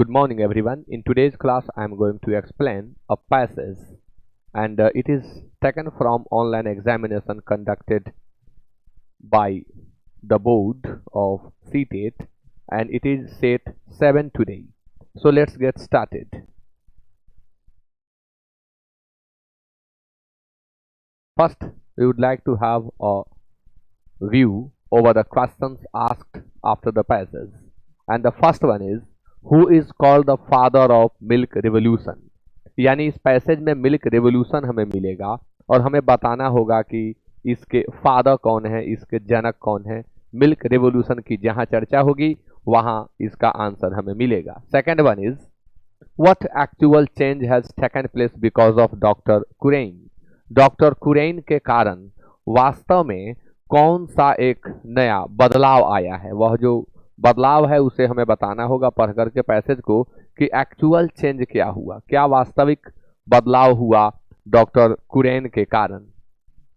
Good morning, everyone. In today's class, I am going to explain a passage, and it is taken from online examination conducted by the board of CTET, and it is set 7 today. So let's get started. First, we would like to have a view over the questions asked after the passage, and the first one is, who is called the father of milk revolution? यानी इस passage में milk revolution हमें मिलेगा और हमें बताना होगा कि इसके फादर कौन है, इसके जनक कौन है। मिल्क रेवोल्यूशन की जहां चर्चा होगी वहां इसका आंसर हमें मिलेगा। Second one is, what actual change has taken place because of doctor Kurien? Doctor Kurien के कारण वास्तव में कौन सा एक नया बदलाव आया है? वह जो बदलाव है उसे हमें बताना होगा पढ़ करके पैसेज को कि एक्चुअल चेंज क्या हुआ, क्या वास्तविक बदलाव हुआ डॉक्टर कुरेन के कारण।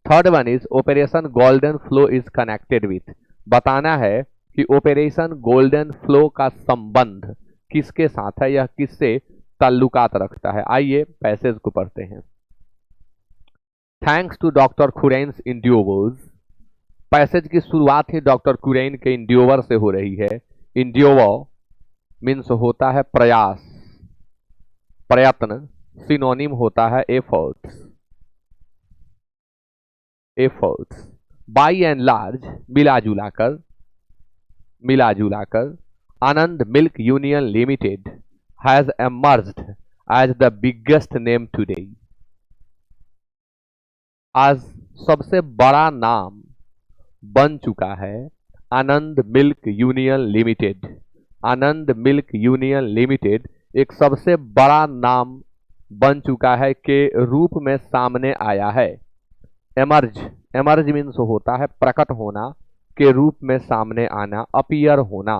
Third one is, operation golden flow is connected with. बताना है कि ऑपरेशन गोल्डन फ्लो का संबंध किसके साथ है, यह किससे ताल्लुकात रखता है। आइए पैसेज को पढ़ते हैं। Thanks to doctor Kurien's endeavours. Passage की शुरुआत ही डॉक्टर कुरेन के इंड्योवर से हो रही है। इंड्योवर मीन्स होता है प्रयास, प्रयत्न। सिनोनिम होता है efforts, efforts. By and large, मिला जुलाकर Anand milk union limited has emerged as the biggest name today. आज सबसे बड़ा नाम बन चुका है Anand milk union limited. Anand milk union limited एक सबसे बड़ा नाम बन चुका है के रूप में सामने आया है। एमर्ज, एमर्ज मीन्स होता है प्रकट होना, के रूप में सामने आना, अपीयर होना।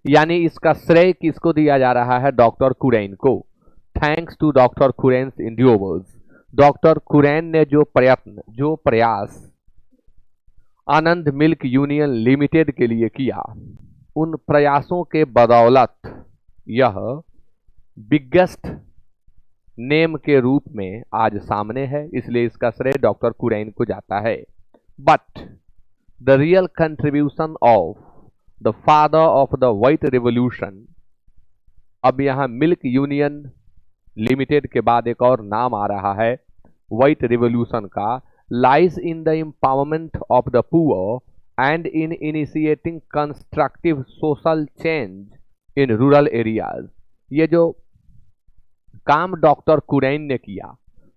यानी इसका श्रेय किसको दिया जा रहा है? डॉक्टर कुरेन को। Thanks to doctor Kurien's endeavours. Doctor Kurien ने जो प्रयत्न, जो प्रयास आनंद मिल्क यूनियन लिमिटेड के लिए किया, उन प्रयासों के बदौलत यह बिगेस्ट नेम के रूप में आज सामने है, इसलिए इसका श्रेय डॉक्टर कुरेन को जाता है। But the real contribution of the father of the white revolution, अब यहां मिल्क यूनियन लिमिटेड के बाद एक और नाम आ रहा है व्हाइट रिवॉल्यूशन का, lies in the empowerment of the poor and in initiating constructive social change in rural areas। ये जो काम डॉक्टर कुरेन ने किया,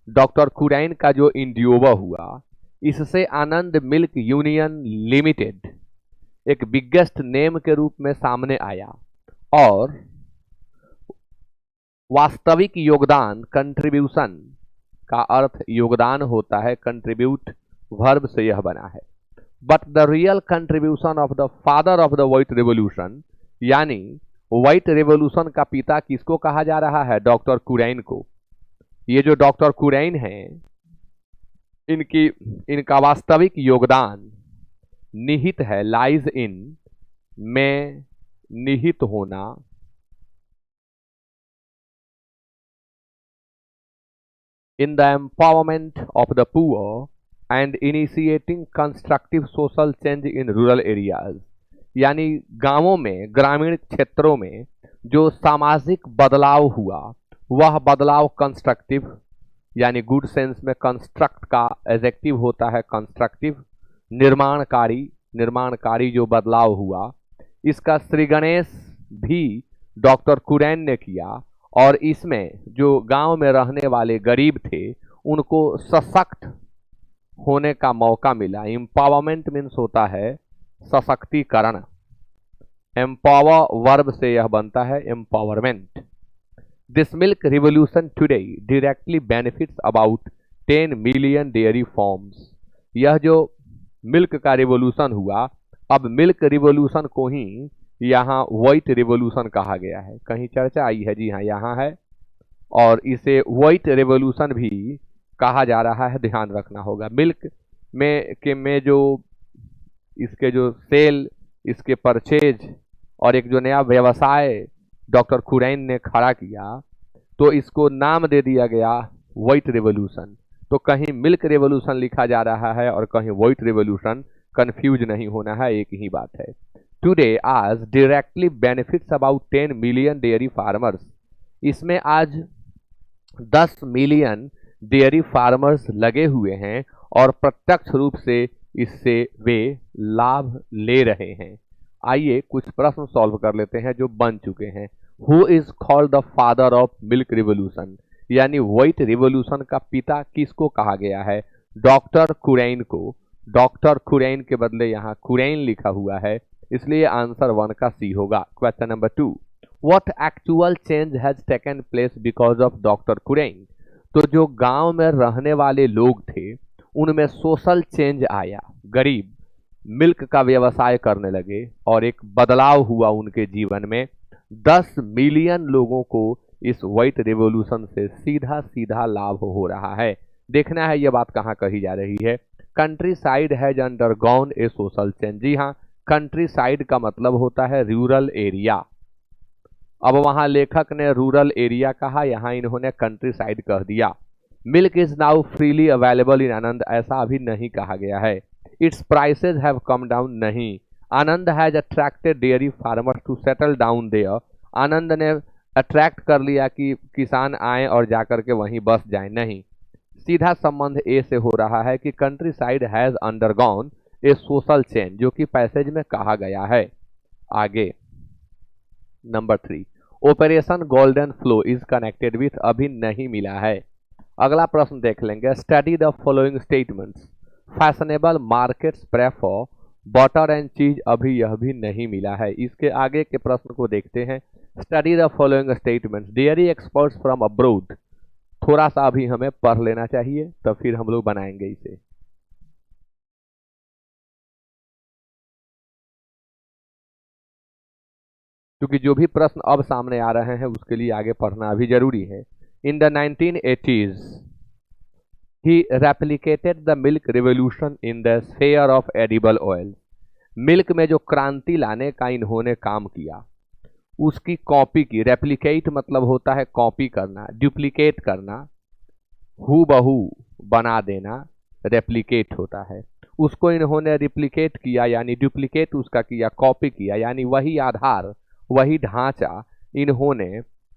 डॉक्टर कुरेन का जो इंड्योवर हुआ, इससे आनंद मिल्क यूनियन लिमिटेड एक बिगेस्ट नेम के रूप में सामने आया और वास्तविक योगदान, कंट्रीब्यूशन का अर्थ योगदान होता है, कंट्रीब्यूट वर्ब से यह बना है। But the real contribution of the father of the white revolution, यानी व्हाइट रिवॉल्यूशन का पिता किसको कहा जा रहा है? डॉक्टर कुरेन को। ये जो डॉक्टर कुरेन है, इनका वास्तविक योगदान निहित है, लाइज इन में निहित होना, in the empowerment of the poor and initiating constructive social change in rural areas। यानी गांवों में, ग्रामीण क्षेत्रों में जो सामाजिक बदलाव हुआ, वह बदलाव कंस्ट्रक्टिव, यानी गुड सेंस में कंस्ट्रक्ट का एडजेक्टिव होता है कंस्ट्रक्टिव, निर्माणकारी, निर्माणकारी जो बदलाव हुआ, इसका श्री गणेश भी डॉक्टर कुरेन ने किया और इसमें जो गांव में रहने वाले गरीब थे उनको सशक्त होने का मौका मिला। एम्पावरमेंट मीन्स होता है सशक्तिकरण, एम्पावर वर्ब से यह बनता है empowerment. This milk revolution today directly benefits about 10 million dairy forms. यह जो मिल्क का रिवॉल्यूशन हुआ, अब मिल्क रिवॉल्यूशन को ही यहाँ व्हाइट रिवॉल्यूशन कहा गया है। कहीं चर्चा आई है? जी हाँ, यहाँ है, और इसे व्हाइट रिवॉल्यूशन भी कहा जा रहा है, ध्यान रखना होगा। मिल्क में जो इसके जो सेल, इसके परचेज और एक जो नया व्यवसाय डॉक्टर कुरैन ने खड़ा किया, तो इसको नाम दे दिया गया व्हाइट रेवोल्यूशन। तो कहीं मिल्क रेवोल्यूशन लिखा जा रहा है और कहीं व्हाइट रेवोल्यूशन, कंफ्यूज नहीं होना है, एक ही बात है। टुडे आज directly benefits about 10 million dairy farmers. इसमें आज 10 मिलियन डेयरी फार्मर्स लगे हुए हैं और प्रत्यक्ष रूप से इससे वे लाभ ले रहे हैं। आइए कुछ प्रश्न सॉल्व कर लेते हैं जो बन चुके हैं। Who is called the father of milk revolution, यानी व्हाइट रिवोल्यूशन का पिता किसको कहा गया है? डॉक्टर कुरैन को। डॉक्टर कुरैन के बदले यहाँ कुरैन लिखा हुआ है, इसलिए आंसर 1 का सी होगा। Question number 2, what actual change has taken place because of doctor Curran? तो जो गांव में रहने वाले लोग थे उनमें सोशल चेंज आया, गरीब मिल्क का व्यवसाय करने लगे और एक बदलाव हुआ उनके जीवन में। 10 मिलियन लोगों को इस व्हाइट रेवोल्यूशन से सीधा सीधा लाभ हो रहा है। देखना है यह बात कहाँ कही जा रही है। Countryside has undergone a social change. जी हाँ, कंट्री साइड का मतलब होता है रूरल एरिया। अब वहां लेखक ने रूरल एरिया कहा, यहां इन्होंने कंट्री साइड कह दिया। Milk is now freely available in Anand, ऐसा अभी नहीं कहा गया है। Its prices have come down, नहीं। Anand has attracted dairy farmers to settle down there, Anand ने अट्रैक्ट कर लिया कि किसान आए और जाकर के वहीं बस जाए, नहीं। सीधा संबंध ए से हो रहा है कि country side has undergone a social change, जो कि पैसेज में कहा गया है। आगे number 3, operation golden flow is connected with, अभी नहीं मिला है। अगला प्रश्न देख लेंगे। Study the following statements, fashionable markets prefer butter and चीज, अभी यह भी नहीं मिला है। इसके आगे के प्रश्न को देखते हैं। Study the following statements, dairy experts from abroad, थोड़ा सा अभी हमें पढ़ लेना चाहिए तो फिर हम लोग बनाएंगे इसे। क्योंकि जो भी प्रश्न अब सामने आ रहे हैं उसके लिए आगे पढ़ना अभी जरूरी है। In the 1980s he replicated the milk revolution in the sphere of edible oil। Milk में जो क्रांति लाने का इन्होंने काम किया उसकी कॉपी की। रेप्लिकेट मतलब होता है कॉपी करना, डुप्लीकेट करना, हु बहू बना देना, रेप्लिकेट होता है। उसको इन्होंने रिप्लिकेट किया यानी डुप्लीकेट उसका किया, कॉपी किया, यानी वही आधार वही ढांचा इन्होंने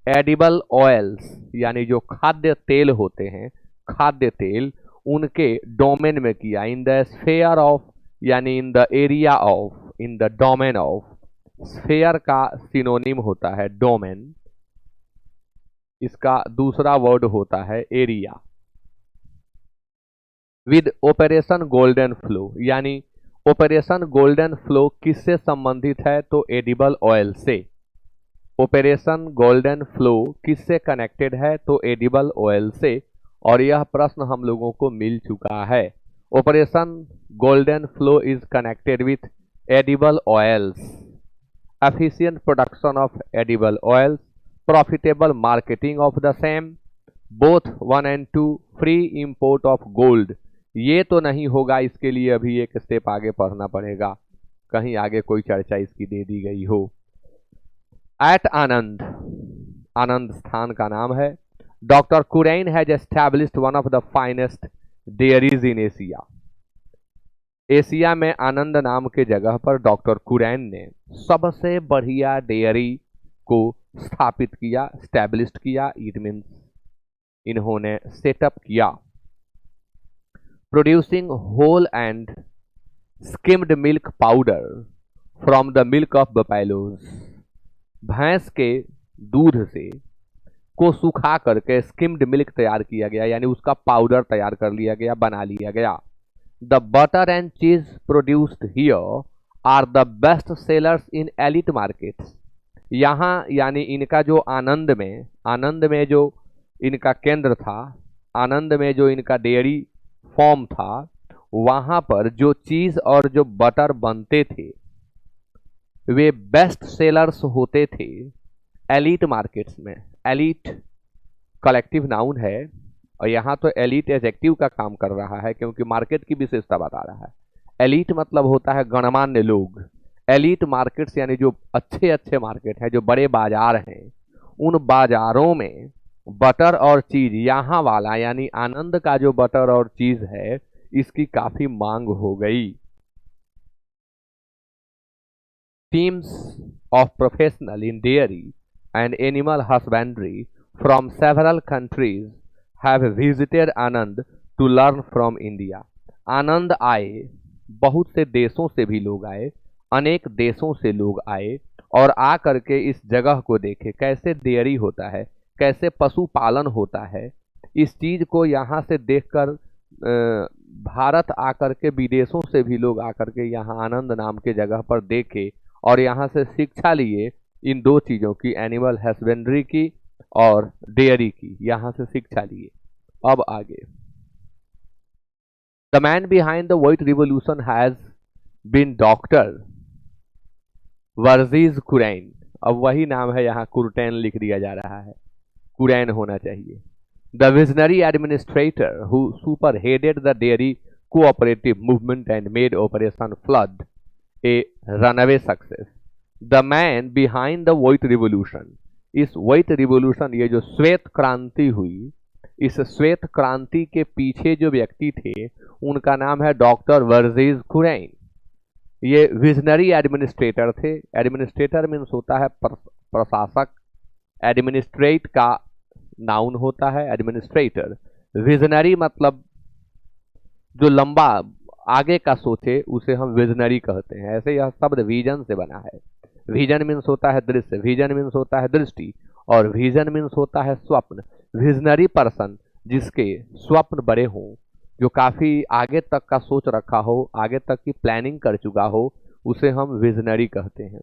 एडिबल ऑयल्स यानी जो खाद्य तेल होते हैं, खाद्य तेल उनके डोमेन में किया। इन द स्फेयर ऑफ यानी in the area of, in the domain of. Sphere का सिनोनिम होता है डोमेन, इसका दूसरा वर्ड होता है area. With operation golden flow, यानी ऑपरेशन गोल्डन फ्लो किससे संबंधित है? तो एडिबल ऑयल से। ऑपरेशन गोल्डन फ्लो किससे कनेक्टेड है? तो एडिबल ऑयल से। और यह प्रश्न हम लोगों को मिल चुका है। Operation golden flow is connected with edible oils, efficient production of edible oils, profitable marketing of the same, both 1 and 2, free import of gold. ये तो नहीं होगा, इसके लिए अभी एक स्टेप आगे पढ़ना पड़ेगा, कहीं आगे कोई चर्चा इसकी दे दी गई हो। एट आनंद, आनंद स्थान का नाम है। Doctor Curran has established one of the finest dairies in Asia. Asia में आनंद नाम के जगह पर डॉक्टर कुरैन ने सबसे बढ़िया डेयरी को स्थापित किया, स्टैब्लिश्ड किया, इट मीन्स इन्होंने सेटअप किया। Producing whole and skimmed milk powder from the milk of buffaloes, भैंस के दूध से को सुखा करके स्किम्ड मिल्क तैयार किया गया, यानी उसका पाउडर तैयार कर लिया गया, बना लिया गया। The butter and cheese produced here are the best sellers in elite markets. यहाँ यानी इनका जो आनंद में जो इनका केंद्र था, आनंद में जो इनका डेयरी फॉर्म था, वहां पर जो चीज और जो बटर बनते थे वे बेस्ट सेलर्स होते थे एलिट मार्केट्स में। एलिट कलेक्टिव नाउन है और यहाँ तो एलिट एडजेक्टिव का काम कर रहा है क्योंकि मार्केट की विशेषता बता रहा है। एलिट मतलब होता है गणमान्य लोग, एलीट मार्केट्स यानी जो अच्छे अच्छे मार्केट हैं, जो बड़े बाजार हैं, उन बाजारों में बटर और चीज यहाँ वाला यानी आनंद का जो बटर और चीज है इसकी काफी मांग हो गई। Teams of professionals in dairy and animal husbandry from several countries have visited Anand to learn from India. आनंद आए, बहुत से देशों से भी लोग आए, अनेक देशों से लोग आए और आ करके इस जगह को देखे कैसे डेयरी होता है, कैसे पशुपालन होता है। इस चीज को यहाँ से देखकर भारत आकर के विदेशों से भी लोग आकर के यहाँ आनंद नाम के जगह पर देखे और यहाँ से शिक्षा लिए इन दो चीज़ों की, एनिमल हस्बेंड्री की और डेयरी की, यहाँ से शिक्षा लिए। अब आगे, the man behind the white revolution has been doctor Verghese Kurien. अब वही नाम है, यहाँ कुरटैन लिख दिया जा रहा है, कुरैन होना चाहिए। The visionary administrator who super headed the dairy cooperative movement and made operation flood A runaway success. The man behind the white revolution, इस व्हाइट रिवोल्यूशन, ये जो श्वेत क्रांति हुई, इस श्वेत क्रांति के पीछे जो व्यक्ति थे उनका नाम है डॉक्टर वर्जीज कुरैन। ये विजनरी एडमिनिस्ट्रेटर थे। एडमिनिस्ट्रेटर मीन्स होता है प्रशासक, एडमिनिस्ट्रेट का नाउन होता है एडमिनिस्ट्रेटर। विजनरी मतलब जो लंबा आगे का सोचे उसे हम विजनरी कहते हैं। ऐसे यह शब्द विजन से बना है। विजन मीन्स होता है दृश्य, विजन मीन्स होता है दृष्टि और विजन मीन्स होता है स्वप्न। विजनरी पर्सन जिसके स्वप्न बड़े हों, जो काफी आगे तक का सोच रखा हो, आगे तक की प्लानिंग कर चुका हो, उसे हम विजनरी कहते हैं।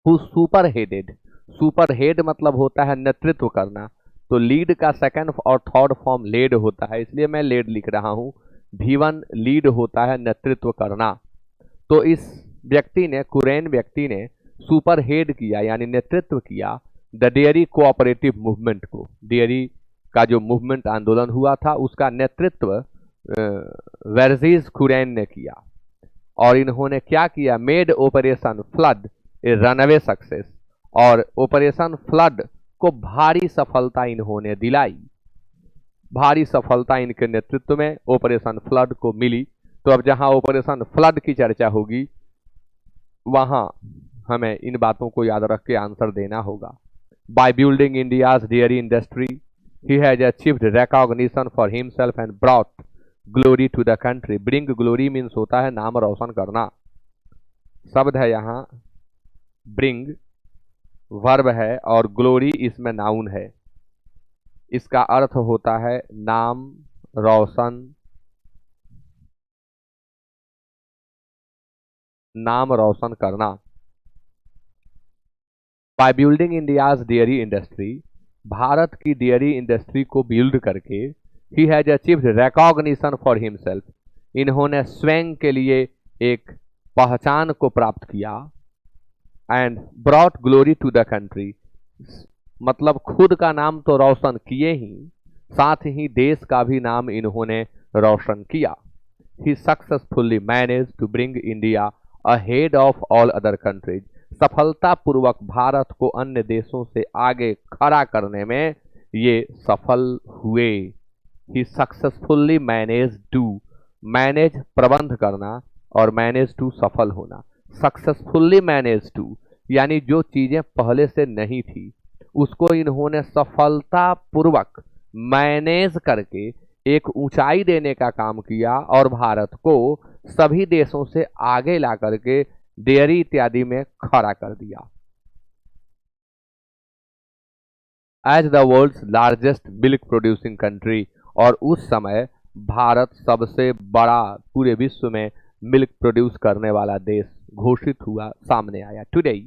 सुपर हेडेड, सुपर हेड मतलब होता है नेतृत्व करना, तो लीड का सेकंड और थर्ड फॉर्म लेड होता है, इसलिए मैं लेड लिख रहा हूं। V1 लीड होता है नेतृत्व करना। तो इस व्यक्ति ने, कुरैन व्यक्ति ने सुपर हेड किया यानी नेतृत्व किया द डेयरी कोऑपरेटिव मूवमेंट को। डेयरी का जो मूवमेंट आंदोलन हुआ था उसका नेतृत्व वर्जीज कुरैन ने किया। और इन्होंने क्या किया, मेड ऑपरेशन फ्लड ए रनअवे सक्सेस, और ऑपरेशन फ्लड को भारी सफलता इन्होंने दिलाई। भारी सफलता इनके नेतृत्व में ऑपरेशन फ्लड को मिली। तो अब जहां ऑपरेशन फ्लड की चर्चा होगी वहां हमें इन बातों को याद रख के आंसर देना होगा। By building India's dairy industry he has achieved recognition for himself and brought glory to the country. Bring glory means होता है नाम रोशन करना, शब्द है यहाँ ब्रिंग, वर्ब है और ग्लोरी इसमें नाउन है। इसका अर्थ होता है नाम रोशन, नाम रोशन करना। By building India's dairy industry, Bharat की डेयरी इंडस्ट्री को बिल्ड करके, he has achieved recognition for himself, इन्होंने स्वयं के लिए एक पहचान को प्राप्त किया। And brought glory to the country, मतलब खुद का नाम तो रोशन किए ही, साथ ही देश का भी नाम इन्होंने रोशन किया। He successfully manage to bring India ahead of all other countries, सफलतापूर्वक भारत को अन्य देशों से आगे खड़ा करने में ये सफल हुए। ही सक्सेसफुली मैनेज टू, मैनेज प्रबंध करना और मैनेज टू सफल होना। सक्सेसफुली मैनेज टू यानी जो चीजें पहले से नहीं थी उसको इन्होंने सफलतापूर्वक मैनेज करके एक ऊंचाई देने का काम किया और भारत को सभी देशों से आगे ला करके डेयरी इत्यादि में खड़ा कर दिया। As the world's largest milk producing country, और उस समय भारत सबसे बड़ा पूरे विश्व में मिल्क प्रोड्यूस करने वाला देश घोषित हुआ, सामने आया। Today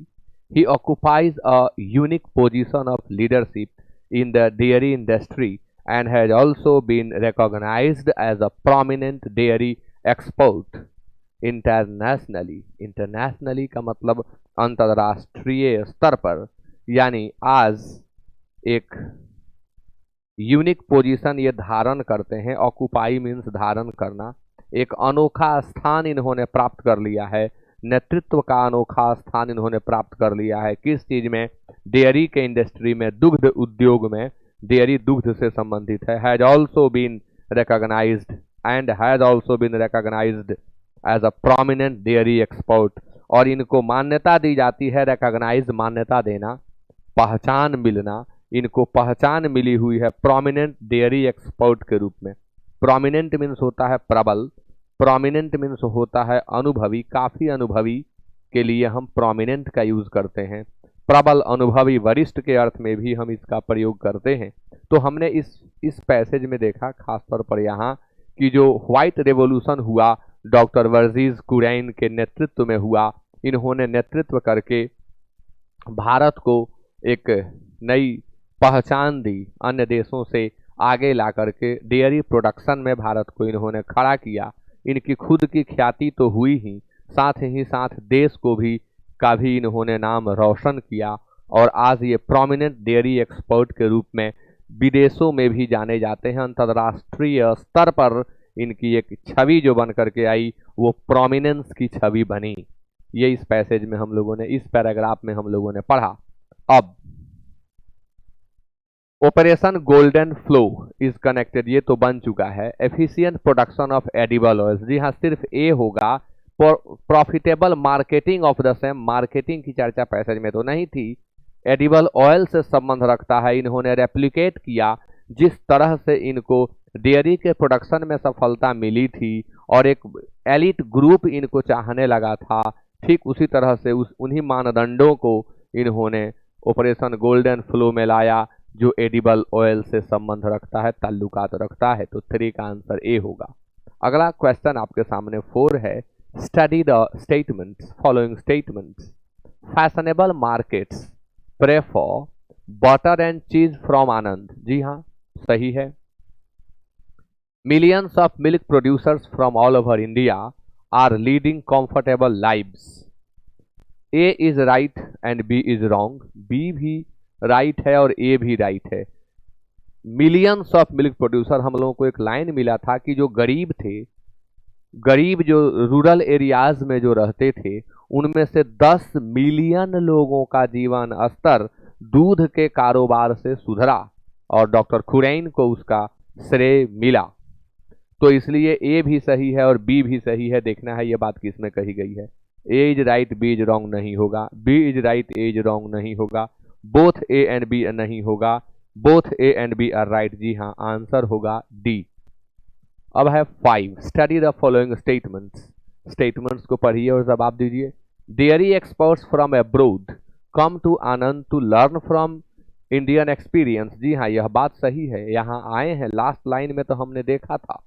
he occupies a unique position of leadership in the dairy industry and has also been recognized as a prominent dairy export internationally। internationally का मतलब अंतर्राष्ट्रीय स्तर पर, यानी आज एक यूनिक पोजीशन ये धारण करते हैं। ऑक्युपाई मीन्स धारण करना, एक अनोखा स्थान इन्होंने प्राप्त कर लिया है नेतृत्व का अनोखा स्थान इन्होंने प्राप्त कर लिया है। किस चीज में? डेयरी के इंडस्ट्री में, दुग्ध उद्योग में। डेयरी दुग्ध से संबंधित है। Has also been recognised and has also been recognised as a prominent dairy export. और इनको मान्यता दी जाती है, रिकॉग्नाइज मान्यता देना, पहचान मिलना, इनको पहचान मिली हुई है प्रोमिनेंट डेयरी एक्सपोर्ट के रूप में। प्रोमिनेंट मीन्स होता है प्रबल, प्रोमिनेंट मीन्स होता है अनुभवी, काफी अनुभवी के लिए हम प्रोमिनेंट का यूज करते हैं। प्रबल, अनुभवी, वरिष्ठ के अर्थ में भी हम इसका प्रयोग करते हैं। तो हमने इस पैसेज में देखा खासतौर पर यहाँ कि जो व्हाइट रेवोल्यूशन हुआ डॉक्टर वर्गीज कुरैन के नेतृत्व में हुआ, इन्होंने नेतृत्व करके भारत को एक नई पहचान दी, अन्य देशों से आगे ला करके डेयरी प्रोडक्शन में भारत को इन्होंने खड़ा किया। इनकी खुद की ख्याति तो हुई ही साथ देश को भी का भी इन्होंने नाम रोशन किया, और आज ये प्रोमिनेंट डेयरी एक्सपर्ट के रूप में विदेशों में भी जाने जाते हैं। अंतर्राष्ट्रीय स्तर पर इनकी एक छवि जो बन करके आई वो प्रोमिनेंस की छवि बनी। ये इस पैसेज में हम लोगों ने, इस पैराग्राफ में हम लोगों ने पढ़ा। अब operation golden flow is connected, ये तो बन चुका है। Efficient production of edible oils, जी हाँ सिर्फ ए होगा। Profitable marketing of the same, marketing की चर्चा पैसेज में तो नहीं थी। एडिबल ऑयल से संबंध रखता है। इन्होंने रेप्लिकेट किया जिस तरह से इनको डेयरी के प्रोडक्शन में सफलता मिली थी और एक एलिट ग्रुप इनको चाहने लगा था, ठीक उसी तरह से उन्हीं मानदंडों को इन्होंने ऑपरेशन गोल्डन फ्लो में लाया जो एडिबल ऑयल से संबंध रखता है, ताल्लुकात रखता है। तो 3 का आंसर ए होगा। अगला क्वेश्चन आपके सामने 4 है। Study the statements, following statements. Fashionable markets prefer butter and cheese from Anand, जी हाँ सही है। Millions of milk producers from all over India are leading comfortable lives. A is right and B is wrong, B भी right है और ए भी right है। Millions of milk producer, हम लोगों को एक लाइन मिला था कि जो गरीब थे, गरीब जो रूरल एरियाज में जो रहते थे, उनमें से 10 मिलियन लोगों का जीवन स्तर दूध के कारोबार से सुधरा और डॉक्टर खुरैन को उसका श्रेय मिला। तो इसलिए ए भी सही है और बी भी सही है। देखना है ये बात किसमें कही गई है। A is right B is wrong नहीं होगा, B is right A is wrong नहीं होगा, बोथ ए एंड बी नहीं होगा, both A and B are right, जी हाँ आंसर होगा डी। अब है 5, study the following statements. Statements को पढ़िए और जवाब दीजिए। Dairy experts from abroad come to Anand to learn from Indian experience, जी हाँ यह बात सही है। यहाँ आए हैं, लास्ट लाइन में तो हमने देखा था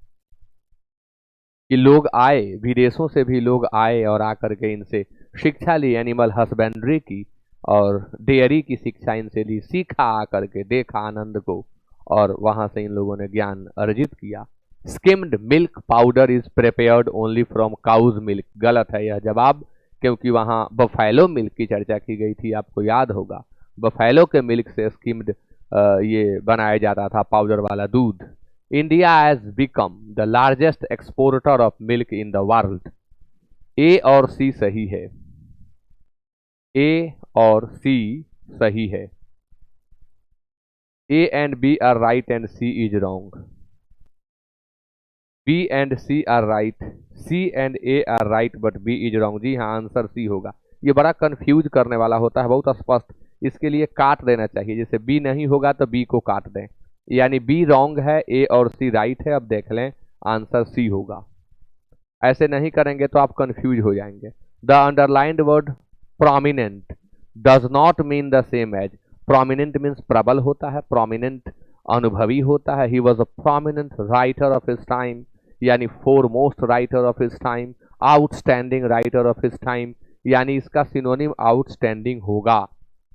कि लोग आए, विदेशों से भी लोग आए और आकर के इनसे शिक्षा ली, एनिमल हस्बेंड्री की और डेयरी की शिक्षा इनसे ली, सीखा आकर के, देखा आनंद को और वहां से इन लोगों ने ज्ञान अर्जित किया। Skimmed milk powder is prepared only from cow's milk, गलत है यह जवाब, क्योंकि वहां बफेलो मिल्क की चर्चा की गई थी, आपको याद होगा। बफेलो के मिल्क से स्किम्ड ये बनाया जाता था पाउडर वाला दूध। India has become the largest exporter of milk in the world. A और C सही है, A और C सही है। A and B are right and C is wrong. B and C are right, C and A are right but B is wrong, जी हाँ answer C होगा। ये बड़ा कंफ्यूज करने वाला होता है, बहुत स्पष्ट, इसके लिए काट देना चाहिए। जैसे B नहीं होगा तो B को काट दें, यानी बी रॉन्ग है, ए और सी राइट है। अब देख लें आंसर सी होगा। ऐसे नहीं करेंगे तो आप कंफ्यूज हो जाएंगे। The underlined word prominent does not mean the same as, prominent means प्रबल होता है, प्रोमिनेंट अनुभवी होता है। He was a prominent writer of his time, यानी foremost writer of his time, outstanding writer of his time, यानी इसका synonym outstanding होगा।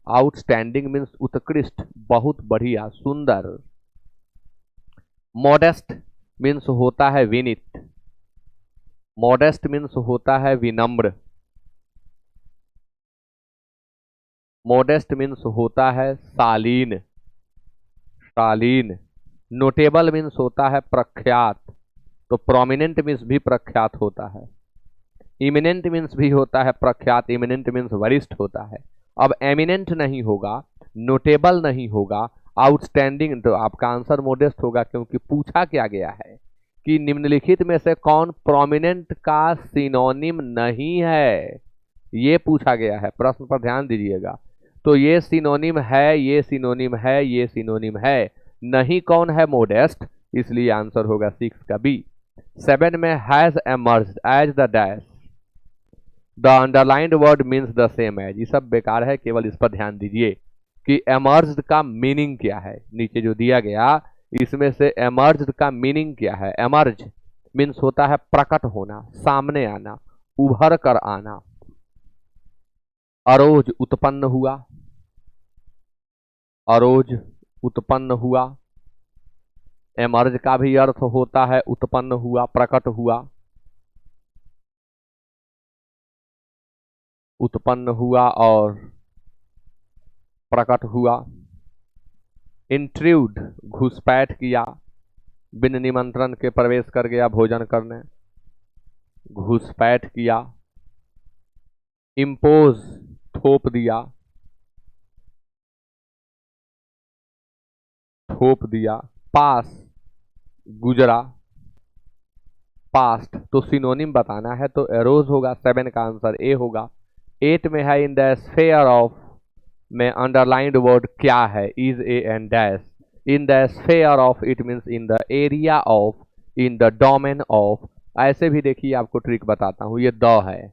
आउटस्टैंडिंग मीन्स उत्कृष्ट, बहुत बढ़िया, सुंदर। मॉडेस्ट मीन्स होता है विनीत, मॉडेस्ट मीन्स होता है विनम्र, मॉडेस्ट मीन्स होता है शालीन, शालीन। नोटेबल मीन्स होता है प्रख्यात, तो प्रोमिनेंट मीन्स भी प्रख्यात होता है। इमिनेंट मीन्स भी होता है प्रख्यात, इमिनेंट मीन्स वरिष्ठ होता है। अब एमिनेंट नहीं होगा, नोटेबल नहीं होगा, आउटस्टैंडिंग, तो आपका आंसर मोडेस्ट होगा, क्योंकि पूछा क्या गया है कि निम्नलिखित में से कौन प्रोमिनेंट का सिनोनिम नहीं है, ये पूछा गया है। प्रश्न पर ध्यान दीजिएगा। तो ये सिनोनिम है, ये सिनोनिम है, ये सिनोनिम है, नहीं कौन है, मोडेस्ट, इसलिए आंसर होगा 6 का बी। 7 में has emerged as the dash, the underlined word means the same as, ये सब बेकार है, केवल इस पर ध्यान दीजिए कि एमर्ज्ड का मीनिंग क्या है। नीचे जो दिया गया इसमें से एमर्ज्ड का मीनिंग क्या है। एमर्ज मीन्स होता है प्रकट होना, सामने आना, उभर कर आना। अरोज उत्पन्न हुआ, अरोज उत्पन्न हुआ। एमर्ज का भी अर्थ होता है उत्पन्न हुआ, प्रकट हुआ, उत्पन्न हुआ और प्रकट हुआ। इंट्रूड घुसपैठ किया, बिन निमंत्रण के प्रवेश कर गया भोजन करने, घुसपैठ किया। इम्पोज थोप दिया, थोप दिया। पास गुजरा, पास्ट, तो सिनोनिम बताना है तो एरोज होगा, 7 का आंसर ए होगा। 8 में है इन द स्फेयर ऑफ, में अंडरलाइंड वर्ड क्या है, is A and dash. In the sphere of it means in the area of, in the domain of. ऐसे भी देखिए आपको ट्रिक बताता हूँ, ये द है,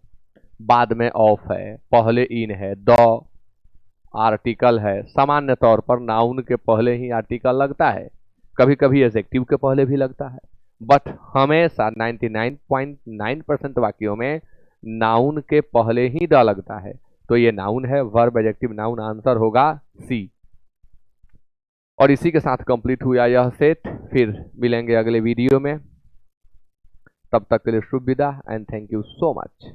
बाद में ऑफ है, पहले इन है, द आर्टिकल है। सामान्य तौर पर नाउन के पहले ही आर्टिकल लगता है, कभी कभी एडजेक्टिव के पहले भी लगता है, बट हमेशा 99.9% वाक्यों में नाउन के पहले ही द लगता है। तो ये नाउन है, वर्ब एडजेक्टिव नाउन, आंसर होगा सी। और इसी के साथ कंप्लीट हुआ यह सेट। फिर मिलेंगे अगले वीडियो में, तब तक के लिए शुभ विदा and thank you so much.